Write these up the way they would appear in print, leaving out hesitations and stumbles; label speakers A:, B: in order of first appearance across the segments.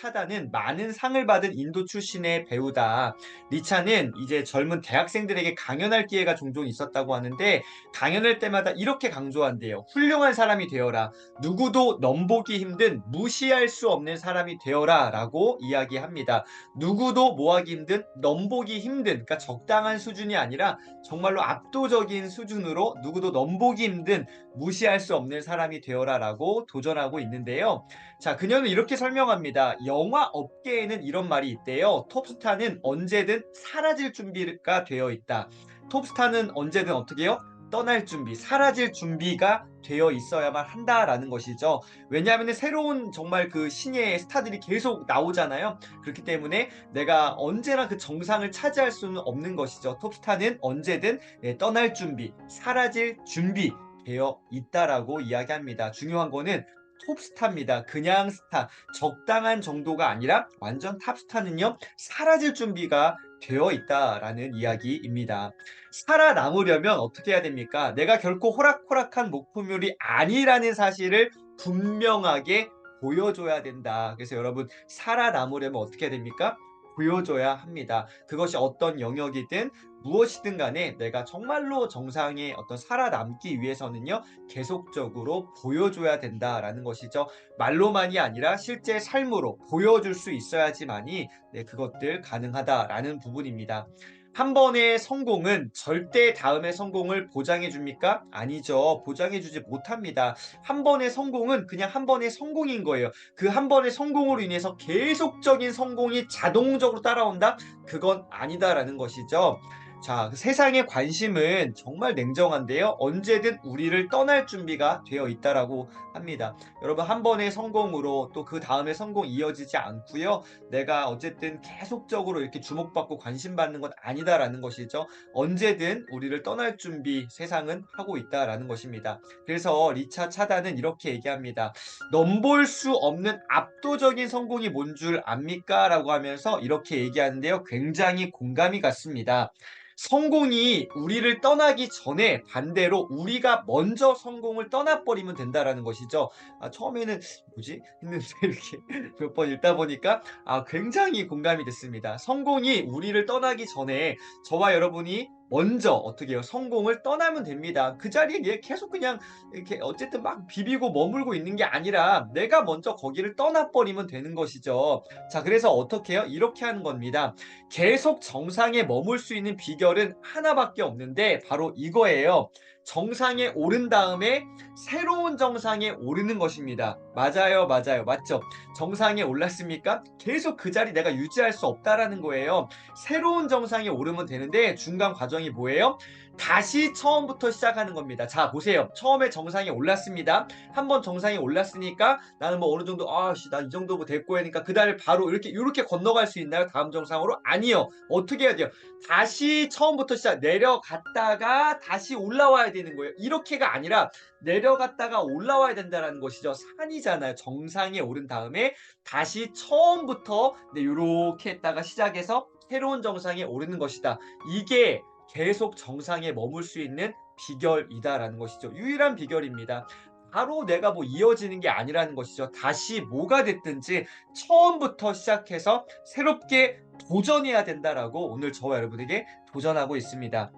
A: 차다는 많은 상을 받은 인도 출신의 배우다. 리차는 이제 젊은 대학생들에게 강연할 기회가 종종 있었다고 하는데 강연할 때마다 이렇게 강조한대요. 훌륭한 사람이 되어라. 누구도 넘보기 힘든 무시할 수 없는 사람이 되어라 라고 이야기합니다. 누구도 뭐하기 힘든 넘보기 힘든 그러니까 적당한 수준이 아니라 정말로 압도적인 수준으로 누구도 넘보기 힘든 무시할 수 없는 사람이 되어라 라고 도전하고 있는데요. 자, 그녀는 이렇게 설명합니다. 영화 업계에는 이런 말이 있대요. 톱스타는 언제든 사라질 준비가 되어 있다. 톱스타는 언제든 어떻게 해요? 떠날 준비, 사라질 준비가 되어 있어야만 한다라는 것이죠. 왜냐하면 새로운 정말 그 신예의 스타들이 계속 나오잖아요. 그렇기 때문에 내가 언제나 그 정상을 차지할 수는 없는 것이죠. 톱스타는 언제든 떠날 준비, 사라질 준비 되어 있다라고 이야기합니다. 중요한 거는 톱스타입니다. 그냥 스타, 적당한 정도가 아니라 완전 탑스타는요, 사라질 준비가 되어 있다라는 이야기입니다. 살아남으려면 어떻게 해야 됩니까? 내가 결코 호락호락한 목표물이 아니라는 사실을 분명하게 보여줘야 된다. 그래서 여러분, 살아남으려면 어떻게 해야 됩니까? 보여줘야 합니다. 그것이 어떤 영역이든 무엇이든 간에 내가 정말로 정상에 어떤 살아남기 위해서는요, 계속적으로 보여줘야 된다라는 것이죠. 말로만이 아니라 실제 삶으로 보여줄 수 있어야지만이 그것들 가능하다라는 부분입니다. 한 번의 성공은 절대 다음의 성공을 보장해 줍니까? 아니죠. 보장해 주지 못합니다. 한 번의 성공은 그냥 한 번의 성공인 거예요. 그 한 번의 성공으로 인해서 계속적인 성공이 자동적으로 따라온다? 그건 아니다라는 것이죠. 자, 그 세상의 관심은 정말 냉정한데요. 언제든 우리를 떠날 준비가 되어 있다라고 합니다. 여러분, 한 번의 성공으로 또 그 다음에 성공 이어지지 않고요. 내가 어쨌든 계속적으로 이렇게 주목받고 관심받는 건 아니다라는 것이죠. 언제든 우리를 떠날 준비 세상은 하고 있다라는 것입니다. 그래서 리차 차단은 이렇게 얘기합니다. 넘볼 수 없는 압도적인 성공이 뭔 줄 압니까? 라고 하면서 이렇게 얘기하는데요. 굉장히 공감이 갔습니다. 성공이 우리를 떠나기 전에 반대로 우리가 먼저 성공을 떠나버리면 된다라는 것이죠. 처음에는 뭐지? 했는데 이렇게 몇 번 읽다 보니까 굉장히 공감이 됐습니다. 성공이 우리를 떠나기 전에 저와 여러분이 먼저 어떻게 해요? 성공을 떠나면 됩니다. 그 자리에 계속 그냥 이렇게 어쨌든 막 비비고 머물고 있는 게 아니라 내가 먼저 거기를 떠나버리면 되는 것이죠. 자, 그래서 어떻게 해요? 이렇게 하는 겁니다. 계속 정상에 머물 수 있는 비결은 하나밖에 없는데 바로 이거예요. 정상에 오른 다음에 새로운 정상에 오르는 것입니다. 맞아요, 맞아요. 맞죠? 정상에 올랐습니까? 계속 그 자리 내가 유지할 수 없다라는 거예요. 새로운 정상에 오르면 되는데 중간 과정이 뭐예요? 다시 처음부터 시작하는 겁니다. 자, 보세요. 처음에 정상에 올랐습니다. 한번 정상에 올랐으니까 나는 뭐 어느 정도 나 이 정도 됐고 하니까 그다음에 바로 이렇게 건너갈 수 있나요? 다음 정상으로? 아니요. 어떻게 해야 돼요? 다시 처음부터 시작. 내려갔다가 다시 올라와야 되는 거예요. 이렇게가 아니라 내려갔다가 올라와야 된다는 것이죠. 산이잖아요. 정상에 오른 다음에 다시 처음부터 이렇게 했다가 시작해서 새로운 정상에 오르는 것이다. 이게 계속 정상에 머물 수 있는 비결이다라는 것이죠. 유일한 비결입니다. 바로 내가 뭐 이어지는 게 아니라는 것이죠. 다시 뭐가 됐든지 처음부터 시작해서 새롭게 도전해야 된다라고 오늘 저와 여러분에게 도전하고 있습니다.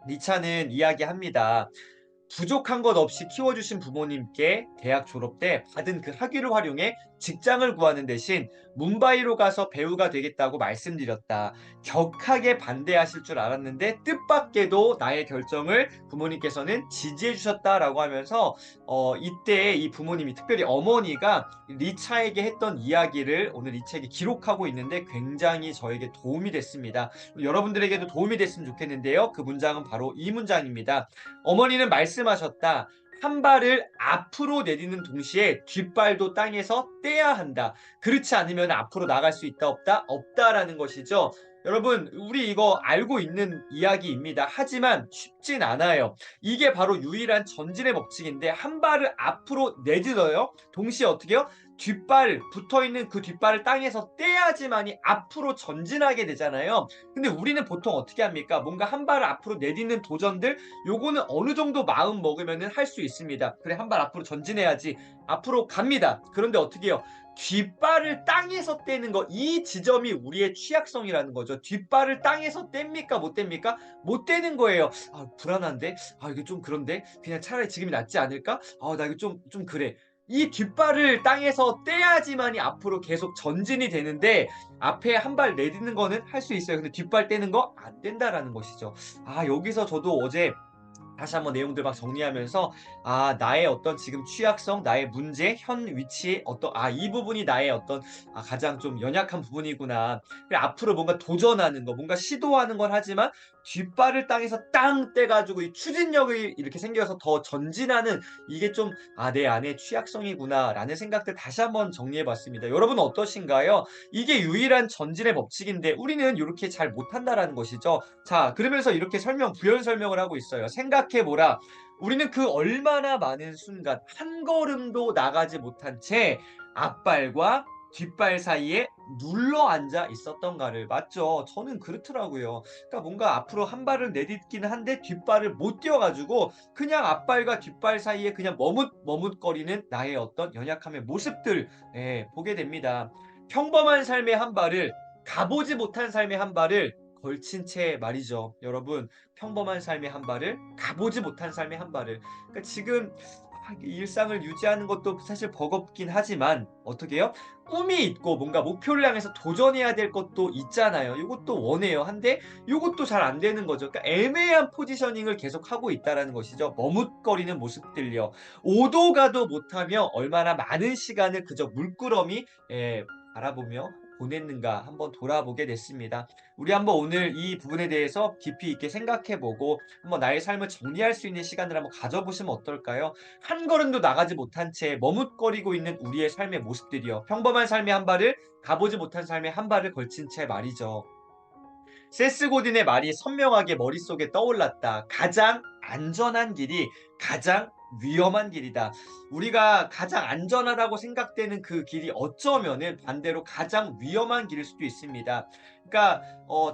A: 리차는 이야기합니다. 부족한 것 없이 키워주신 부모님께 대학 졸업 때 받은 그 학위를 활용해 직장을 구하는 대신 뭄바이로 가서 배우가 되겠다고 말씀드렸다. 격하게 반대하실 줄 알았는데 뜻밖에도 나의 결정을 부모님께서는 지지해 주셨다라고 하면서 이때 이 부모님이 특별히 어머니가 리차에게 했던 이야기를 오늘 이 책에 기록하고 있는데 굉장히 저에게 도움이 됐습니다. 여러분들에게도 도움이 됐으면 좋겠는데요. 그 문장은 바로 이 문장입니다. 어머니는 말씀하셨다. 한 발을 앞으로 내딛는 동시에 뒷발도 땅에서 떼야 한다. 그렇지 않으면 앞으로 나갈 수 있다 없다? 없다라는 것이죠. 여러분, 우리 이거 알고 있는 이야기입니다. 하지만 쉽진 않아요. 이게 바로 유일한 전진의 법칙인데 한 발을 앞으로 내딛어요. 동시에 어떻게 해요? 뒷발 붙어있는 그 뒷발을 땅에서 떼야지만이 앞으로 전진하게 되잖아요. 근데 우리는 보통 어떻게 합니까? 뭔가 한 발을 앞으로 내딛는 도전들, 요거는 어느 정도 마음 먹으면은 할 수 있습니다. 그래, 한 발 앞으로 전진해야지. 앞으로 갑니다. 그런데 어떻게 해요? 뒷발을 땅에서 떼는 거, 이 지점이 우리의 취약성이라는 거죠. 뒷발을 땅에서 뗍니까? 못 뗍니까? 못 떼는 거예요. 아, 불안한데? 아, 이게 좀 그런데? 그냥 차라리 지금이 낫지 않을까? 아, 나 이거 좀 그래. 이 뒷발을 땅에서 떼야지만이 앞으로 계속 전진이 되는데, 앞에 한 발 내딛는 거는 할 수 있어요. 근데 뒷발 떼는 거 안 된다라는 것이죠. 아, 여기서 저도 어제 다시 한번 내용들 막 정리하면서, 아, 나의 어떤 지금 취약성, 나의 문제, 현 위치에 어떤, 아, 이 부분이 나의 어떤, 아, 가장 좀 연약한 부분이구나. 그래, 앞으로 뭔가 도전하는 거, 뭔가 시도하는 건 하지만 뒷발을 땅에서 땅 떼가지고 이 추진력이 이렇게 생겨서 더 전진하는, 이게 좀, 아, 내 안에 취약성이구나라는 생각들 다시 한번 정리해봤습니다. 여러분 어떠신가요? 이게 유일한 전진의 법칙인데 우리는 이렇게 잘 못한다라는 것이죠. 자, 그러면서 이렇게 부연 설명을 하고 있어요. 생각해보라. 우리는 그 얼마나 많은 순간 한 걸음도 나가지 못한 채 앞발과 뒷발 사이에 눌러 앉아 있었던가를. 맞죠? 저는 그렇더라고요. 그러니까 뭔가 앞으로 한 발을 내딛기는 한데 뒷발을 못 뛰어가지고 그냥 앞발과 뒷발 사이에 그냥 머뭇거리는 나의 어떤 연약함의 모습들, 예, 보게 됩니다. 평범한 삶의 한 발을, 가보지 못한 삶의 한 발을 걸친 채 말이죠. 여러분, 평범한 삶의 한 발을, 가보지 못한 삶의 한 발을. 그러니까 지금 일상을 유지하는 것도 사실 버겁긴 하지만 어떻게 해요? 꿈이 있고 뭔가 목표를 향해서 도전해야 될 것도 있잖아요. 이것도 원해요. 한데 이것도 잘 안 되는 거죠. 그러니까 애매한 포지셔닝을 계속 하고 있다라는 것이죠. 머뭇거리는 모습들요. 오도 가도 못하며 얼마나 많은 시간을 그저 물끄러미 바라보며 보냈는가 한번 돌아보게 됐습니다. 우리 한번 오늘 이 부분에 대해서 깊이 있게 생각해보고 한번 나의 삶을 정리할 수 있는 시간을 한번 가져보시면 어떨까요? 한 걸음도 나가지 못한 채 머뭇거리고 있는 우리의 삶의 모습들이요. 평범한 삶의 한 발을, 가보지 못한 삶의 한 발을 걸친 채 말이죠. 세스 고딘의 말이 선명하게 머릿속에 떠올랐다. 가장 안전한 길이 가장 위험한 길이다. 우리가 가장 안전하다고 생각되는 그 길이 어쩌면은 반대로 가장 위험한 길일 수도 있습니다. 그러니까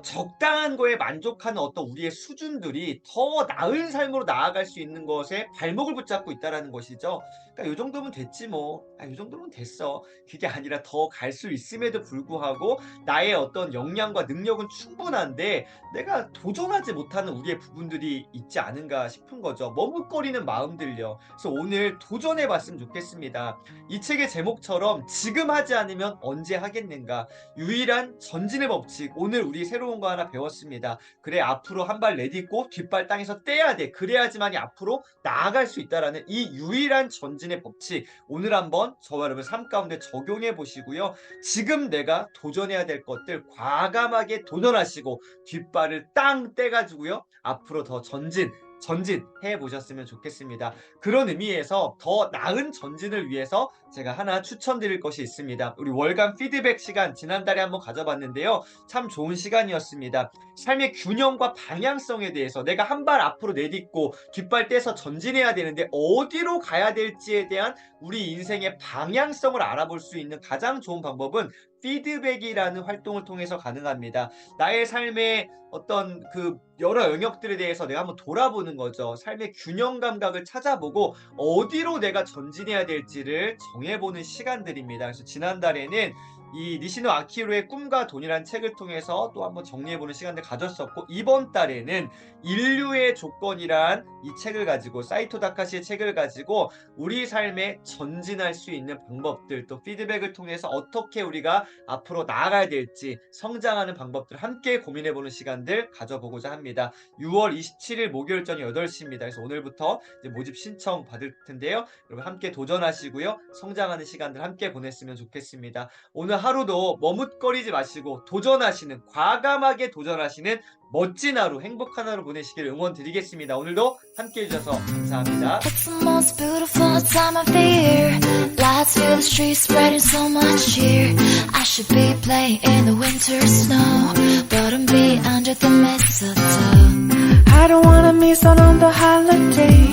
A: 적당한 거에 만족하는 어떤 우리의 수준들이 더 나은 삶으로 나아갈 수 있는 것에 발목을 붙잡고 있다라는 것이죠. 그러니까 요 정도면 됐지 뭐. 아, 요 정도면 됐어. 그게 아니라 더 갈 수 있음에도 불구하고 나의 어떤 역량과 능력은 충분한데 내가 도전하지 못하는 우리의 부분들이 있지 않은가 싶은 거죠. 머뭇거리는 마음들요. 그래서 오늘 도전해 봤으면 좋겠습니다. 이 책의 제목처럼 지금 하지 않으면 언제 하겠는가. 유일한 전진의 법칙. 오늘 우리 새로운 거 하나 배웠습니다. 그래, 앞으로 한 발 내딛고 뒷발 땅에서 떼야 돼. 그래야지만이 앞으로 나아갈 수 있다라는 이 유일한 전진의 법칙. 오늘 한번 저와 여러분 삶 가운데 적용해 보시고요. 지금 내가 도전해야 될 것들 과감하게 도전하시고 뒷발을 땅 떼가지고요. 앞으로 더 전진해 보셨으면 좋겠습니다. 그런 의미에서 더 나은 전진을 위해서 제가 하나 추천드릴 것이 있습니다. 우리 월간 피드백 시간 지난달에 한번 가져봤는데요. 참 좋은 시간이었습니다. 삶의 균형과 방향성에 대해서 내가 한 발 앞으로 내딛고 뒷발 떼서 전진해야 되는데 어디로 가야 될지에 대한 우리 인생의 방향성을 알아볼 수 있는 가장 좋은 방법은 피드백이라는 활동을 통해서 가능합니다. 나의 삶의 어떤 그 여러 영역들에 대해서 내가 한번 돌아보는 거죠. 삶의 균형 감각을 찾아보고 어디로 내가 전진해야 될지를 정해보는 시간들입니다. 그래서 지난달에는 이 니시노 아키로의 꿈과 돈이란 책을 통해서 또 한번 정리해보는 시간을 가졌었고, 이번 달에는 인류의 조건이란 이 책을 가지고, 사이토 다카시의 책을 가지고 우리 삶에 전진할 수 있는 방법들, 또 피드백을 통해서 어떻게 우리가 앞으로 나아가야 될지 성장하는 방법들 함께 고민해보는 시간들 가져보고자 합니다. 6월 27일 목요일 저녁 8시입니다. 그래서 오늘부터 이제 모집 신청 받을 텐데요. 여러분 함께 도전하시고요. 성장하는 시간들 함께 보냈으면 좋겠습니다. 오늘 하루도 머뭇거리지 마시고 도전하시는, 과감하게 도전하시는 멋진 하루, 행복한 하루 보내시길 응원드리겠습니다. 오늘도 함께 해주셔서 감사합니다.
B: It's the most beautiful time of the year. Lights fill the streets, spreading so much cheer. I should be playing in the winter snow, but I'm be under the mistletoe. I don't wanna miss out on the holiday,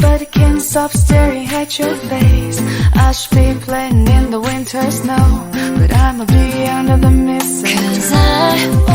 B: but I can't stop staring at your face. I
C: should be playing in the winter snow, but I'ma be under the mistletoe.
B: 'Cause I